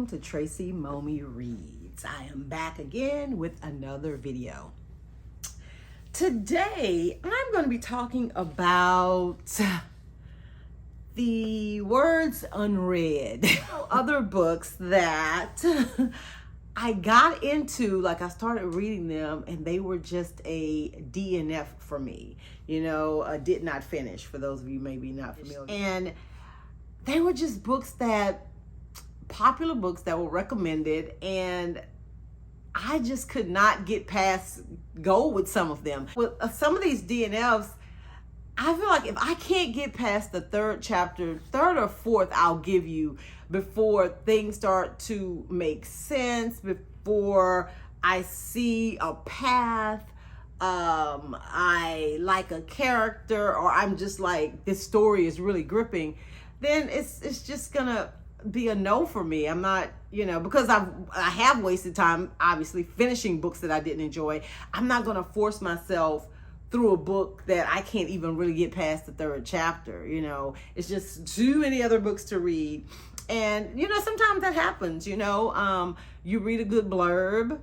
welcome to Tracy Momi Reads. I am back again with another video. Today, I'm going to be talking about the words unread. Other books that I got into, like I started reading them and they were just a DNF for me. Did not finish, for those of you maybe not familiar. And they were just popular books that were recommended, and I just could not get past go with some of them. With some of these DNFs, I feel like if I can't get past the third chapter, third or fourth, I'll give you, before things start to make sense, before I see a path, I like a character, or I'm just like, this story is really gripping, then it's just gonna be a no for me. I'm not, because I have wasted time, obviously, finishing books that I didn't enjoy. I'm not gonna force myself through a book that I can't even really get past the third chapter. It's just too many other books to read. And, sometimes that happens, you read a good blurb,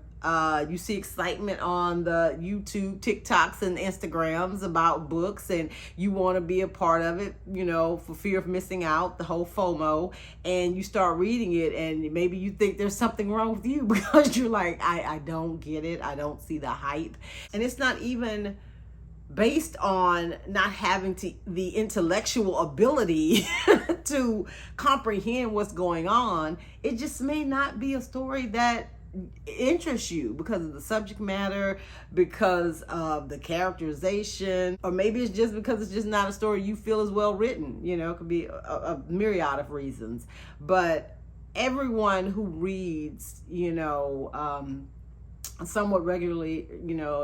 you see excitement on the YouTube, TikToks, and Instagrams about books, and you want to be a part of it, for fear of missing out, the whole FOMO, and you start reading it, and maybe you think there's something wrong with you because you're like, I don't get it, I don't see the hype. And it's not even based on not having the intellectual ability to comprehend what's going on. It just may not be a story that interests you because of the subject matter, because of the characterization, or maybe it's just because it's just not a story you feel is well written. It could be a myriad of reasons. But everyone who reads, somewhat regularly,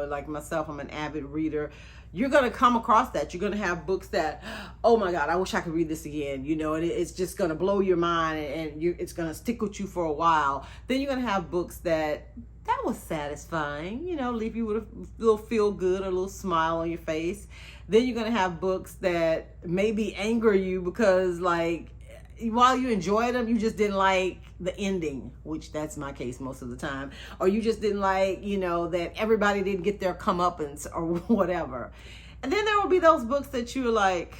like myself, I'm an avid reader, you're going to come across that. You're going to have books that, oh my God, I wish I could read this again, and it's just going to blow your mind, and it's going to stick with you for a while. Then you're going to have books that was satisfying, leave you with a little feel good, or a little smile on your face. Then you're going to have books that maybe anger you because, like, while you enjoy them, you just didn't like the ending, which that's my case most of the time. Or you just didn't like, that everybody didn't get their comeuppance or whatever. And then there will be those books that you're like,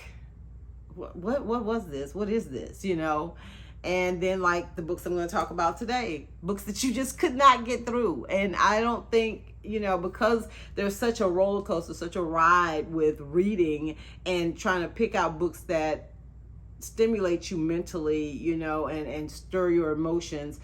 what was this? What is this? And then, like the books I'm going to talk about today, books that you just could not get through. And I don't think, because there's such a roller coaster, such a ride with reading and trying to pick out books that stimulate you mentally, and stir your emotions,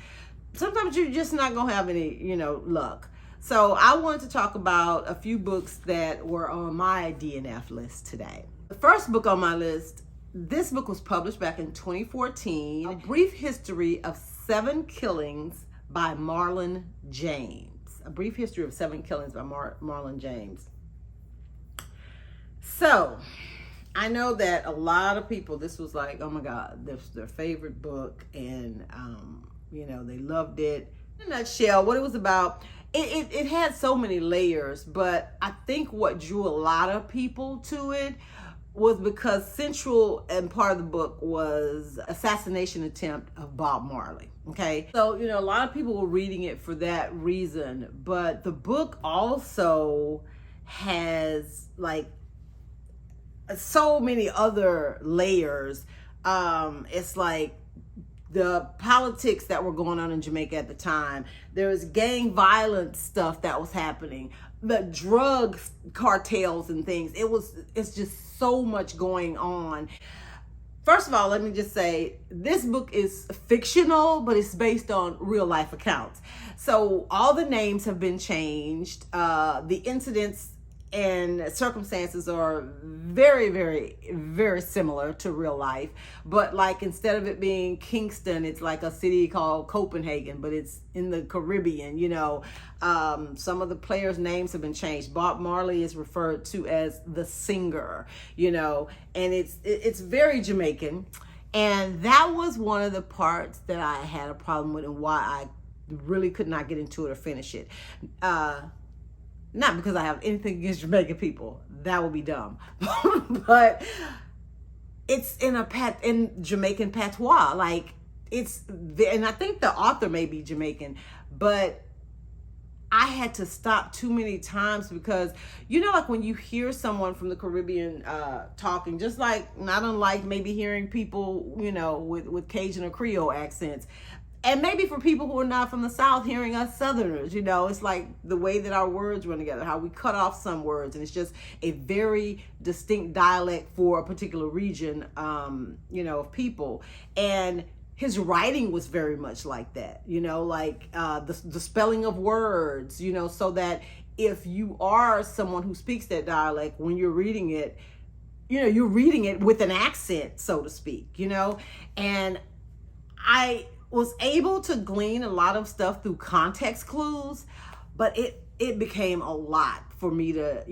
sometimes you're just not gonna have any, luck. So I wanted to talk about a few books that were on my DNF list today. The first book on my list, this book was published back in 2014, A Brief History of 7 Killings by Marlon James. A Brief History of 7 Killings by Marlon James. So I know that a lot of people, this was like, oh my God, this was their favorite book, and they loved it. In a nutshell, what it was about, it had so many layers, but I think what drew a lot of people to it was because central and part of the book was assassination attempt of Bob Marley. Okay, so a lot of people were reading it for that reason, but the book also has like so many other layers. It's like the politics that were going on in Jamaica at the time. There was gang violence stuff that was happening, the drug cartels and things. It's just so much going on. First of all, let me just say, this book is fictional, but it's based on real life accounts. So all the names have been changed. The incidents and circumstances are very, very, very similar to real life. But like, instead of it being Kingston, it's like a city called Copenhagen, but it's in the Caribbean, Some of the players' names have been changed. Bob Marley is referred to as the singer, and it's very Jamaican. And that was one of the parts that I had a problem with, and why I really could not get into it or finish it. Not because I have anything against Jamaican people. That would be dumb. But it's in Jamaican patois. Like, and I think the author may be Jamaican, but I had to stop too many times because, like when you hear someone from the Caribbean talking, just like not unlike maybe hearing people, with Cajun or Creole accents. And maybe for people who are not from the South, hearing us Southerners, it's like the way that our words run together, how we cut off some words. And it's just a very distinct dialect for a particular region, of people. And his writing was very much like that, like the spelling of words, so that if you are someone who speaks that dialect, when you're reading it, you're reading it with an accent, so to speak, and I was able to glean a lot of stuff through context clues, but it became a lot for me to,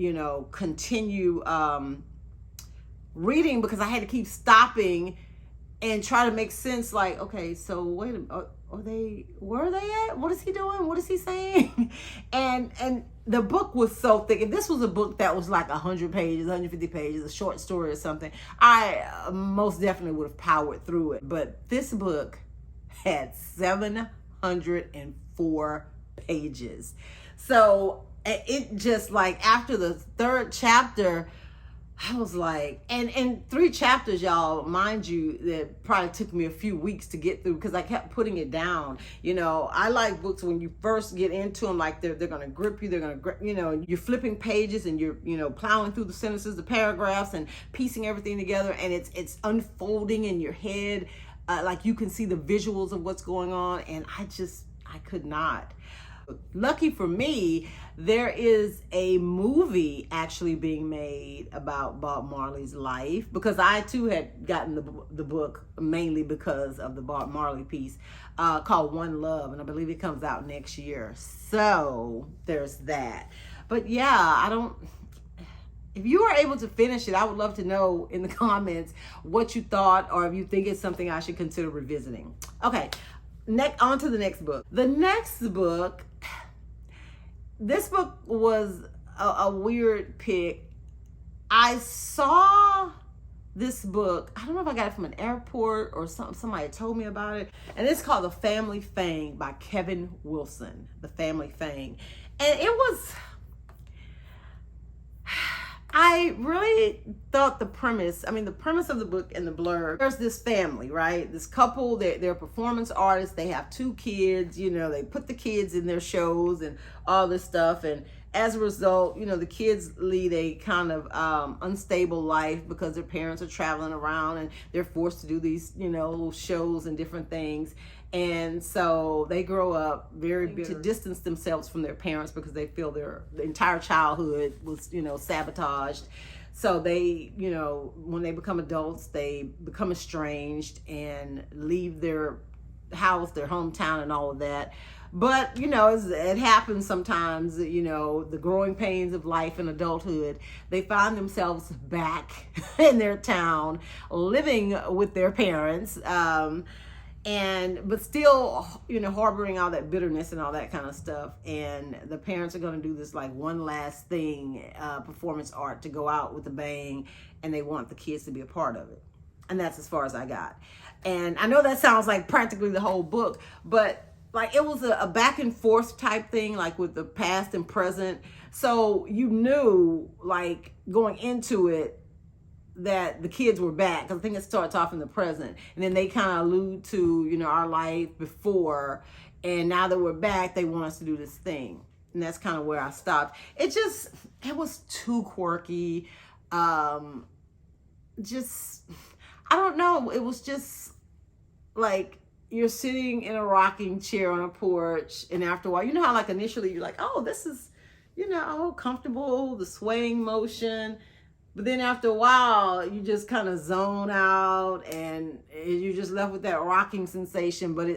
continue reading, because I had to keep stopping and try to make sense, like, okay, so wait a minute, where are they at? What is he doing? What is he saying? And the book was so thick. If this was a book that was like 100 pages, 150 pages, a short story or something, I most definitely would have powered through it. But this book had 704 pages. So it just, like, after the third chapter, I was like, and 3 chapters, y'all, mind you, that probably took me a few weeks to get through because I kept putting it down. I like books when you first get into them, like they're going to grip you. They're going to, you're flipping pages and you're, plowing through the sentences, the paragraphs, and piecing everything together. And it's unfolding in your head. Like you can see the visuals of what's going on. And I could not. Lucky for me, there is a movie actually being made about Bob Marley's life, because I too had gotten the book mainly because of the Bob Marley piece, called One Love, and I believe it comes out next year. So there's that. But yeah, if you are able to finish it, I would love to know in the comments what you thought, or if you think it's something I should consider revisiting. Okay, on to the next book. The next book, this book was a weird pick. I saw this book, I don't know if I got it from an airport or somebody told me about it, and it's called The Family Fang by Kevin Wilson. The Family Fang. And it was, I really thought the premise of the book and the blurb, there's this family, right? This couple, they're performance artists. They have 2 kids, they put the kids in their shows and all this stuff. And as a result, the kids lead a kind of unstable life because their parents are traveling around and they're forced to do these, little shows and different things. And so they grow up very bitter, to distance themselves from their parents because they feel their entire childhood was, sabotaged. So they, when they become adults, they become estranged and leave their house, their hometown, and all of that. But, it happens sometimes, the growing pains of life and adulthood, they find themselves back in their town, living with their parents, but still, harboring all that bitterness and all that kind of stuff. And the parents are going to do this like one last thing, performance art, to go out with a bang, and they want the kids to be a part of it. And that's as far as I got. And I know that sounds like practically the whole book, but like it was a back and forth type thing, like with the past and present. So you knew, like, going into it, that the kids were back, because I think it starts off in the present, and then they kind of allude to our life before, and now that we're back, they want us to do this thing. And that's kind of where I stopped. It was too quirky. I don't know, it was just like you're sitting in a rocking chair on a porch, and after a while, how like initially you're like, oh, this is comfortable, the swaying motion. But then after a while, you just kind of zone out, and you're just left with that rocking sensation, but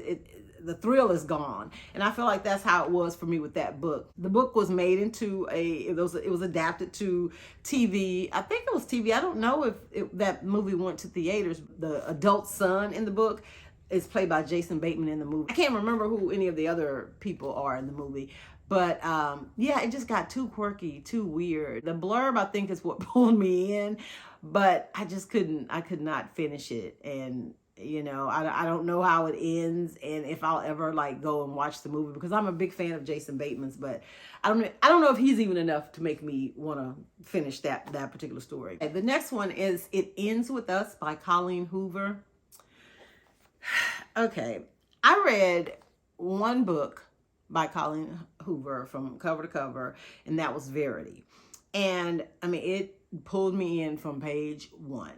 the thrill is gone. And I feel like that's how it was for me with that book. The book was made into it was adapted to TV. I think it was TV. I don't know if that movie went to theaters. The adult son in the book is played by Jason Bateman in the movie. I can't remember who any of the other people are in the movie. But yeah, it just got too quirky, too weird. The blurb, I think, is what pulled me in, but I could not finish it. And You know, I don't know how it ends and if I'll ever like go and watch the movie, because I'm a big fan of Jason Bateman's, but I don't know if he's even enough to make me want to finish that particular story. The next one is It Ends With Us by Colleen Hoover. Okay, I read one book by Colleen Hoover from cover to cover, and that was Verity. And I mean, it pulled me in from page one.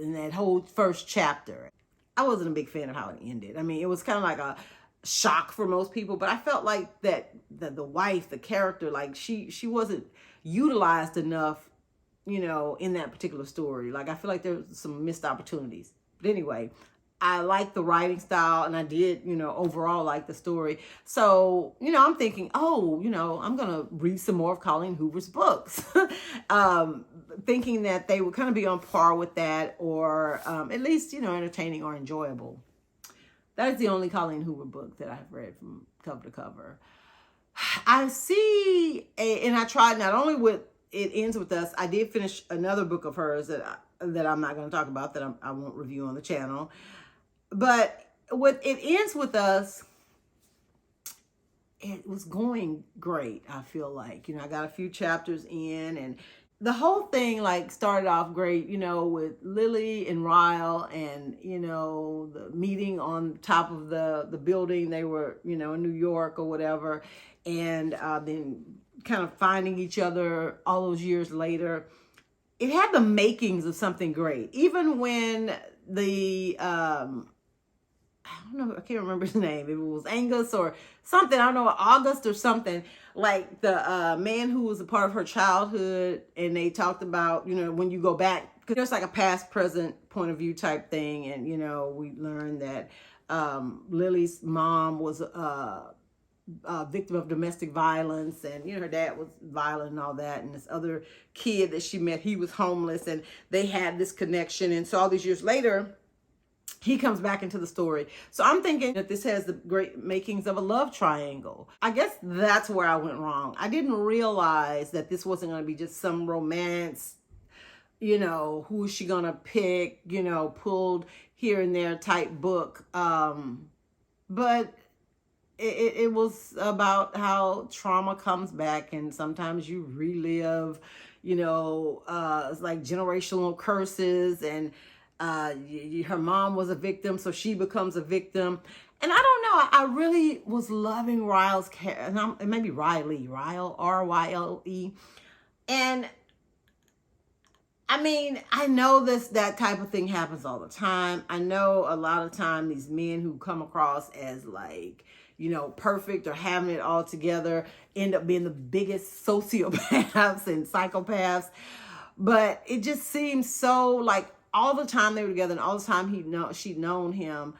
In that whole first chapter, I wasn't a big fan of how it ended. I mean, it was kind of like a shock for most people, but I felt like that the wife, the character, like she wasn't utilized enough, you know, in that particular story. Like, I feel like there was some missed opportunities. But anyway, I like the writing style, and I did, you know, overall like the story. So, you know, I'm thinking, oh, you know, I'm going to read some more of Colleen Hoover's books, thinking that they would kind of be on par with that, or at least, you know, entertaining or enjoyable. That is the only Colleen Hoover book that I've read from cover to cover. I see, and I tried not only with It Ends With Us, I did finish another book of hers that I'm not going to talk about, that I won't review on the channel. But with It Ends With Us, it was going great, I feel like. You know, I got a few chapters in, and the whole thing like started off great, you know, with Lily and Ryle, and, you know, the meeting on top of the building. They were, you know, in New York or whatever, and then kind of finding each other all those years later. It had the makings of something great. Even when the I don't know, I can't remember his name. If it was Angus or something, I don't know, August or something, like the man who was a part of her childhood, and they talked about, you know, when you go back, because there's like a past, present point of view type thing, and, you know, we learned that Lily's mom was a victim of domestic violence, and, you know, her dad was violent and all that, and this other kid that she met, he was homeless, and they had this connection. And so all these years later, he comes back into the story. So I'm thinking that this has the great makings of a love triangle. I guess that's where I went wrong. I didn't realize that this wasn't going to be just some romance, you know, who is she going to pick, you know, pulled here and there type book. But it was about how trauma comes back, and sometimes you relive, you know, it's like generational curses, and her mom was a victim, so she becomes a victim. And I don't know, I really was loving Ryle's character, and maybe Ryle, R-Y-L-E. And I mean, I know that type of thing happens all the time. I know a lot of time these men who come across as like, you know, perfect or having it all together end up being the biggest sociopaths and psychopaths. But it just seems so like all the time they were together, and all the time she'd known him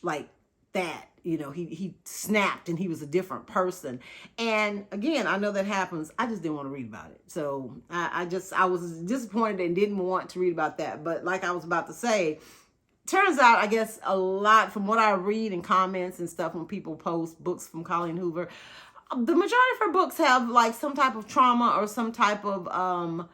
like that. You know, he snapped and he was a different person. And again, I know that happens. I just didn't want to read about it. So I was disappointed and didn't want to read about that. But like I was about to say, turns out, I guess, a lot from what I read in comments and stuff when people post books from Colleen Hoover, the majority of her books have like some type of trauma or some type of,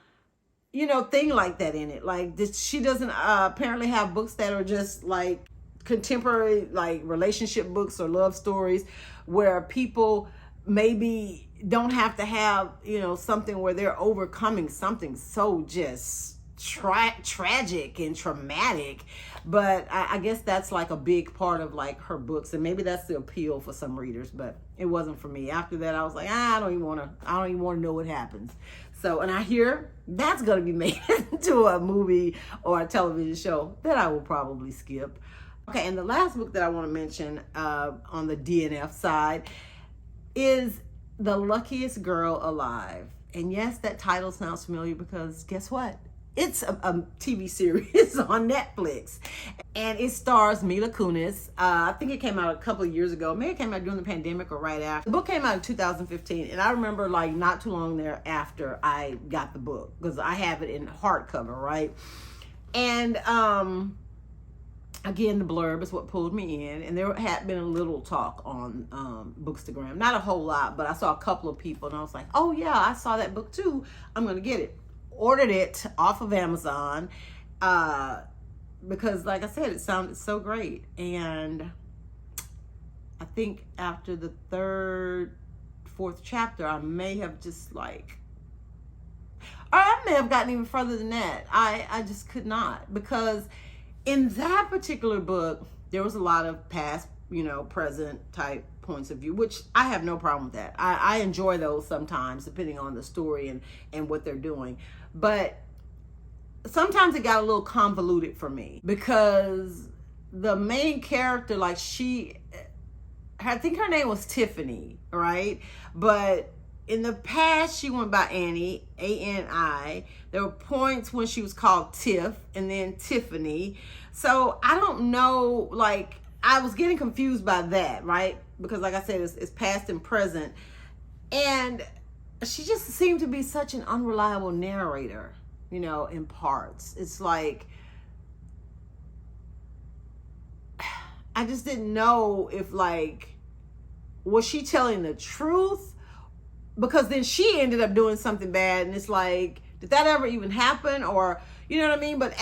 you know, thing like that in it. Like she doesn't apparently have books that are just like contemporary, like relationship books or love stories where people maybe don't have to have, you know, something where they're overcoming something so just tragic and traumatic. But I guess that's like a big part of like her books, and maybe that's the appeal for some readers, but it wasn't for me. After that, I was like, I don't even want to know what happens. So, and I hear that's going to be made into a movie or a television show that I will probably skip. Okay, and the last book that I want to mention on the DNF side is The Luckiest Girl Alive. And yes, that title sounds familiar because guess what? It's a TV series on Netflix, and it stars Mila Kunis. I think it came out a couple of years ago. Maybe it came out during the pandemic or right after. The book came out in 2015, and I remember like not too long thereafter I got the book because I have it in hardcover, right? And again, the blurb is what pulled me in, and there had been a little talk on Bookstagram. Not a whole lot, but I saw a couple of people, and I was like, oh yeah, I saw that book too. I'm going to get it. Ordered it off of Amazon. because like I said, it sounded so great. And I think after the third, fourth chapter, I may have just like, or I may have gotten even further than that. I just could not, because in that particular book, there was a lot of past, present type points of view, which I have no problem with that. I enjoy those sometimes, depending on the story and what they're doing. But sometimes it got a little convoluted for me, because the main character, like I think her name was Tiffany, right? But in the past, she went by Annie, A-N-I. There were points when she was called Tiff and then Tiffany. So I don't know, like, I was getting confused by that, right? Because like I said, it's past and present. And she just seemed to be such an unreliable narrator, in parts. It's like, I just didn't know if, like, was she telling the truth? Because then she ended up doing something bad, and it's like, did that ever even happen? Or, you know what I mean? But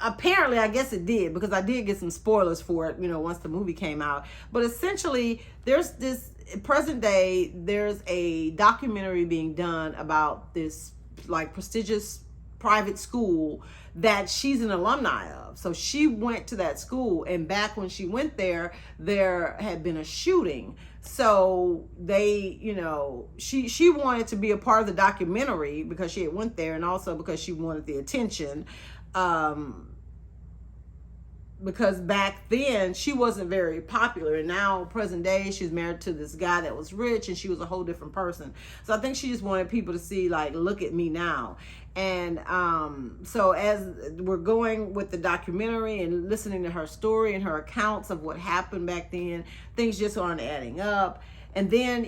apparently, I guess it did, because I did get some spoilers for it, once the movie came out. But essentially, there's this present day, there's a documentary being done about this like prestigious private school that she's an alumni of. So she went to that school, and back when she went there had been a shooting. So they, she wanted to be a part of the documentary because she had went there, and also because she wanted the attention. Because back then she wasn't very popular, and now present day she's married to this guy that was rich, and she was a whole different person. So I think she just wanted people to see, like, look at me now. And so as we're going with the documentary and listening to her story and her accounts of what happened back then, things just aren't adding up. And then,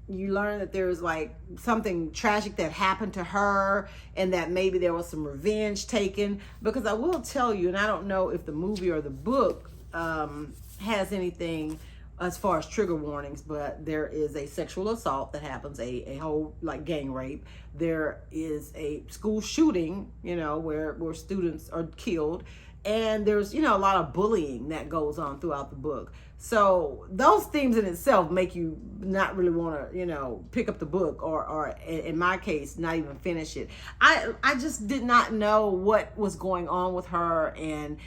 you learn that there's like something tragic that happened to her, and that maybe there was some revenge taken. Because I will tell you, and I don't know if the movie or the book has anything as far as trigger warnings, but there is a sexual assault that happens, a whole like gang rape. There is a school shooting, where students are killed. And there's, a lot of bullying that goes on throughout the book. So those themes in itself make you not really want to, pick up the book, or in my case, not even finish it. I just did not know what was going on with her, and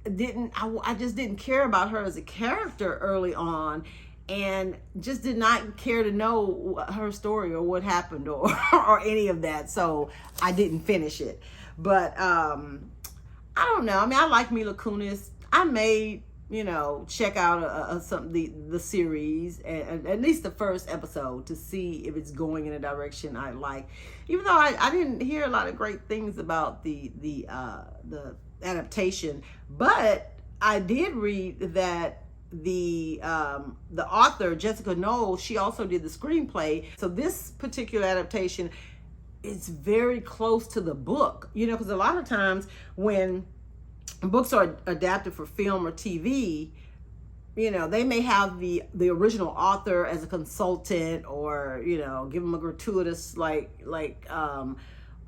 I just didn't care about her as a character early on, and just did not care to know her story or what happened or any of that. So I didn't finish it. But I don't know. I mean, I like Mila Kunis. I may, check out the series, and at least the first episode, to see if it's going in a direction I like. Even though I didn't hear a lot of great things about the adaptation, but I did read that the author Jessica Knoll, she also did the screenplay. So this particular adaptation, it's very close to the book, because a lot of times when books are adapted for film or TV, they may have the original author as a consultant, or give them a gratuitous like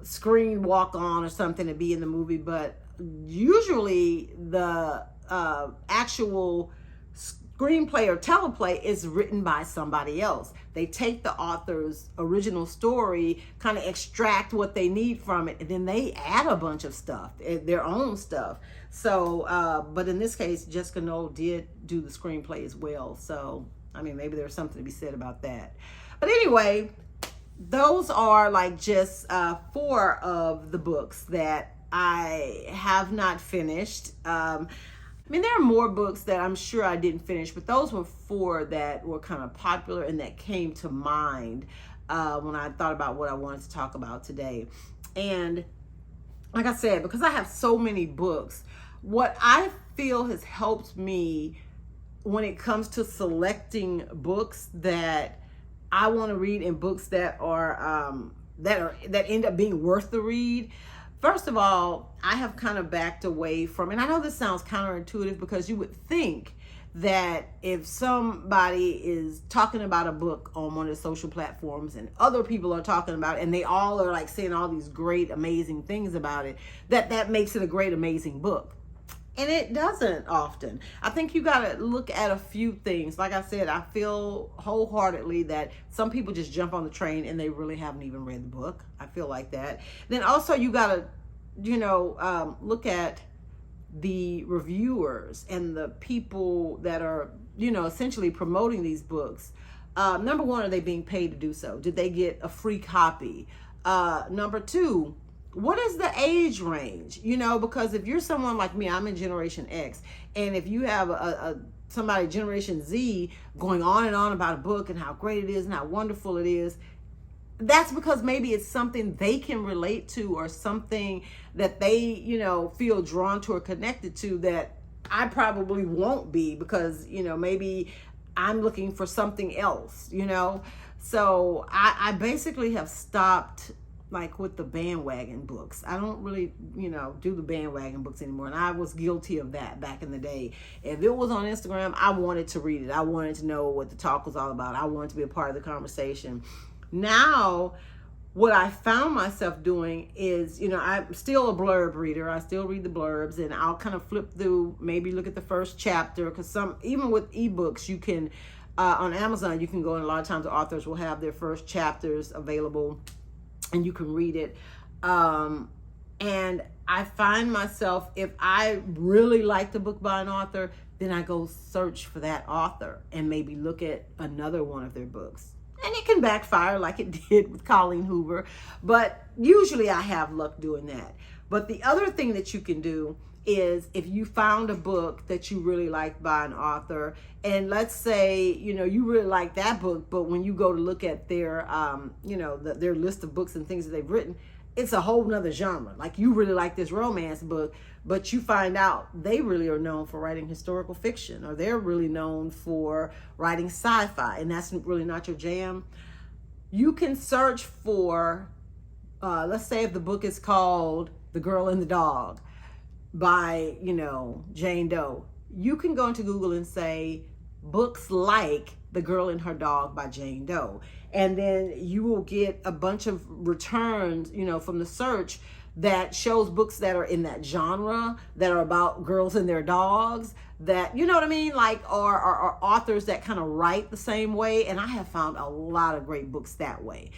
screen walk on or something to be in the movie. But usually the actual screenplay or teleplay is written by somebody else. They take the author's original story, kind of extract what they need from it, and then they add a bunch of stuff, their own stuff. So, but in this case, Jessica Knoll did do the screenplay as well. So, I mean, maybe there's something to be said about that. But anyway, those are like just 4 of the books that I have not finished. I mean, there are more books that I'm sure I didn't finish, but those were 4 that were kind of popular and that came to mind when I thought about what I wanted to talk about today. And like I said, because I have so many books, what I feel has helped me when it comes to selecting books that I want to read, and books that end up being worth the read. First of all, I have kind of backed away from, and I know this sounds counterintuitive, because you would think that if somebody is talking about a book on one of the social platforms and other people are talking about it, and they all are like saying all these great, amazing things about it, that makes it a great, amazing book. And it doesn't often. I think you got to look at a few things. Like I said, I feel wholeheartedly that some people just jump on the train and they really haven't even read the book. I feel like that. Then also you got to, look at the reviewers and the people that are, essentially promoting these books. Number one, are they being paid to do so? Did they get a free copy? Number two, what is the age range? Because if you're someone like me, I'm in Generation X, and if you have somebody Generation Z going on and on about a book and how great it is and how wonderful it is, that's because maybe it's something they can relate to, or something that they, feel drawn to or connected to, that I probably won't be, because, maybe I'm looking for something else, So I basically have stopped like with the bandwagon books. I don't really, do the bandwagon books anymore. And I was guilty of that back in the day. If it was on Instagram, I wanted to read it. I wanted to know what the talk was all about. I wanted to be a part of the conversation. Now, what I found myself doing is, I'm still a blurb reader. I still read the blurbs, and I'll kind of flip through, maybe look at the first chapter, because even with ebooks, you can, on Amazon, you can go, and a lot of times the authors will have their first chapters available, and you can read it. And I find myself, if I really like the book by an author, then I go search for that author and maybe look at another one of their books. And it can backfire like it did with Colleen Hoover, but usually I have luck doing that. But the other thing that you can do is, if you found a book that you really liked by an author, and let's say, you really like that book, but when you go to look at their, their list of books and things that they've written, it's a whole nother genre. Like, you really like this romance book, but you find out they really are known for writing historical fiction, or they're really known for writing sci-fi, and that's really not your jam. You can search for, let's say if the book is called The Girl and the Dog by, Jane Doe, you can go into Google and say books like The Girl and Her Dog by Jane Doe, and then you will get a bunch of returns, from the search, that shows books that are in that genre, that are about girls and their dogs, that, you know what I mean, like, or authors that kind of write the same way. And I have found a lot of great books that way.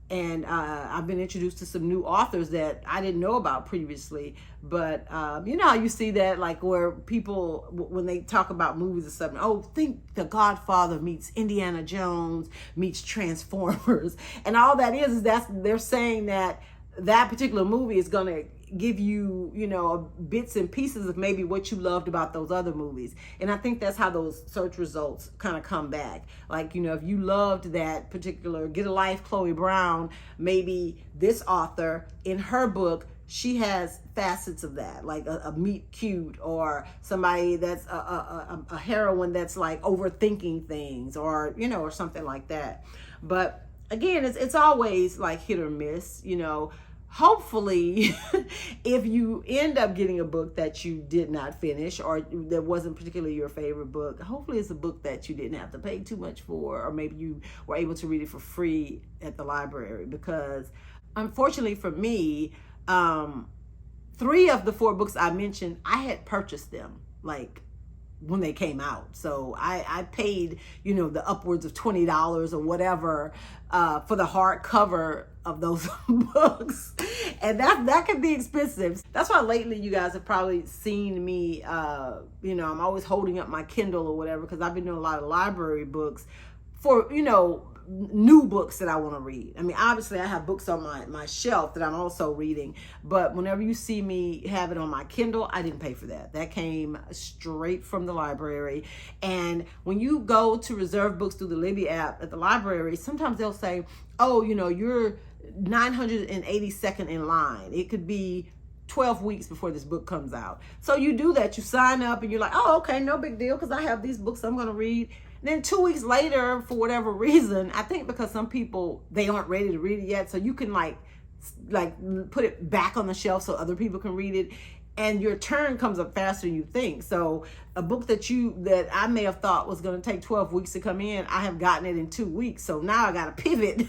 And I've been introduced to some new authors that I didn't know about previously. But you know how you see that, like, where people, when they talk about movies or something, think The Godfather meets Indiana Jones meets Transformers. And all that is they're saying that particular movie is going to give you, bits and pieces of maybe what you loved about those other movies. And I think that's how those search results kind of come back. Like, if you loved that particular Get a Life, Chloe Brown, maybe this author, in her book, she has facets of that, like a meet cute, or somebody that's a heroine that's like overthinking things, or, or something like that. But again, it's always like hit or miss, Hopefully, if you end up getting a book that you did not finish, or that wasn't particularly your favorite book, hopefully it's a book that you didn't have to pay too much for, or maybe you were able to read it for free at the library. Because unfortunately for me, 3 of the 4 books I mentioned, I had purchased them like when they came out. So I paid, the upwards of $20 or whatever for the hardcover of those books. And that can be expensive. That's why lately you guys have probably seen me, I'm always holding up my Kindle or whatever, because I've been doing a lot of library books for, new books that I want to read. I mean, obviously I have books on my shelf that I'm also reading, but whenever you see me have it on my Kindle, I didn't pay for that. That came straight from the library. And when you go to reserve books through the Libby app at the library, sometimes they'll say, you're 982nd in line. It could be 12 weeks before this book comes out. So you do that, you sign up, and you're like, okay, no big deal, because I have these books I'm going to read. Then 2 weeks later, for whatever reason, I think because some people, they aren't ready to read it yet, so you can like put it back on the shelf so other people can read it. and your turn comes up faster than you think. So a book that I may have thought was going to take 12 weeks to come in, I have gotten it in 2 weeks. So now I got to pivot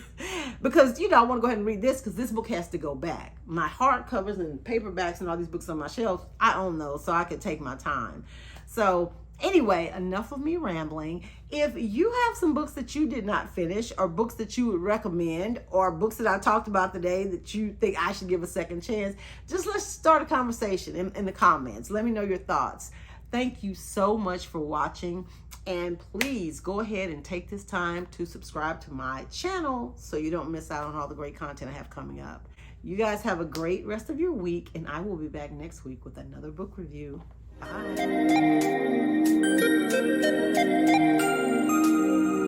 because, I want to go ahead and read this because this book has to go back. My hardcovers and paperbacks and all these books on my shelves, I own those, so I could take my time. So anyway, enough of me rambling. If you have some books that you did not finish, or books that you would recommend, or books that I talked about today that you think I should give a second chance, just let's start a conversation in the comments. Let me know your thoughts. Thank you so much for watching. And please go ahead and take this time to subscribe to my channel so you don't miss out on all the great content I have coming up. You guys have a great rest of your week, and I will be back next week with another book review. Bye.